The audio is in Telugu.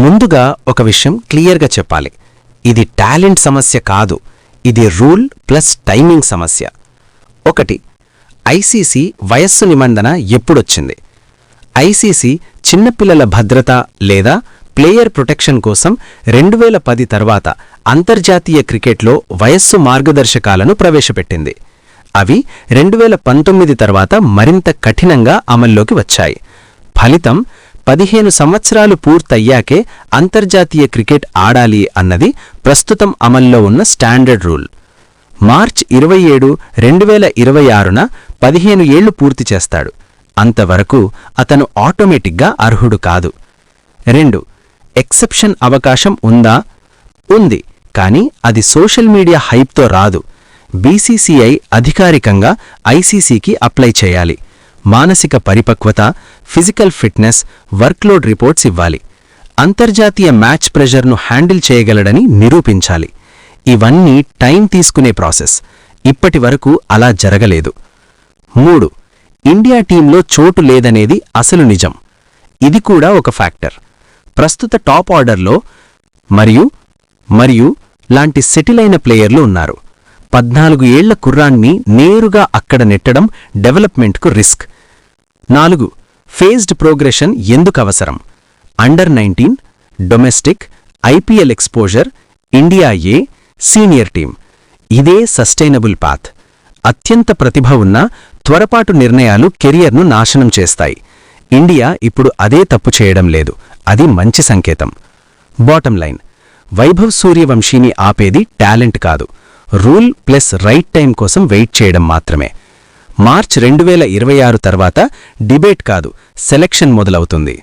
ముందుగా ఒక విషయం క్లియర్గా చెప్పాలి. ఇది టాలెంట్ సమస్య కాదు, ఇది రూల్ ప్లస్ టైమింగ్ సమస్య. 1. ఐసీసీ వయస్సు నిబంధన ఎప్పుడొచ్చింది? ఐసీసీ చిన్నపిల్లల భద్రత లేదా ప్లేయర్ ప్రొటెక్షన్ కోసం 2010 తర్వాత అంతర్జాతీయ క్రికెట్లో వయస్సు మార్గదర్శకాలను ప్రవేశపెట్టింది. అవి 2019 తర్వాత మరింత కఠినంగా అమల్లోకి వచ్చాయి. ఫలితం 15 సంవత్సరాలు పూర్తయ్యాకే అంతర్జాతీయ క్రికెట్ ఆడాలి అన్నది ప్రస్తుతం అమల్లో ఉన్న స్టాండర్డ్ రూల్. మార్చ్ 27, 2026న 15 ఏళ్లు పూర్తి చేస్తాడు. అంతవరకు అతను ఆటోమేటిక్గా అర్హుడు కాదు. 2. ఎక్సెప్షన్ అవకాశం ఉందా? ఉంది, కానీ అది సోషల్ మీడియా హైప్తో రాదు. బీసీసీఐ అధికారికంగా ఐసీసీకి అప్లై చేయాలి. మానసిక పరిపక్వత, ఫిజికల్ ఫిట్నెస్, వర్క్లోడ్ రిపోర్ట్స్ ఇవ్వాలి. అంతర్జాతీయ మ్యాచ్ ప్రెషర్ను హ్యాండిల్ చేయగలడని నిరూపించాలి. ఇవన్నీ టైం తీసుకునే ప్రాసెస్. ఇప్పటివరకు అలా జరగలేదు. 3. ఇండియా టీంలో చోటు లేదనేది అసలు నిజం. ఇది కూడా ఒక ఫ్యాక్టర్. ప్రస్తుత టాప్ ఆర్డర్లో మరియు లాంటి సెటిల్ అయిన ప్లేయర్లు ఉన్నారు. 14 ఏళ్ల కుర్రాన్ని నేరుగా అక్కడ నెట్టడం డెవలప్మెంట్కు రిస్క్. 4. ఫేజ్డ్ ప్రోగ్రెషన్ ఎందుకు అవసరం? Under nineteen, domestic, IPL exposure, India A, senior team. ఇదే సస్టైనబుల్ పాత్. అత్యంత ప్రతిభ ఉన్న త్వరపాటు నిర్ణయాలు కెరియర్ను నాశనం చేస్తాయి. ఇండియా ఇప్పుడు అదే తప్పు చేయడం లేదు. అది మంచి సంకేతం. బాటం లైన్, వైభవ్ సూర్యవంశీని ఆపేది టాలెంట్ కాదు, రూల్ ప్లస్ రైట్ టైం కోసం వెయిట్ చేయడం మాత్రమే. మార్చ్ 2026 తర్వాత డిబేట్ కాదు, సెలెక్షన్ మొదలవుతుంది.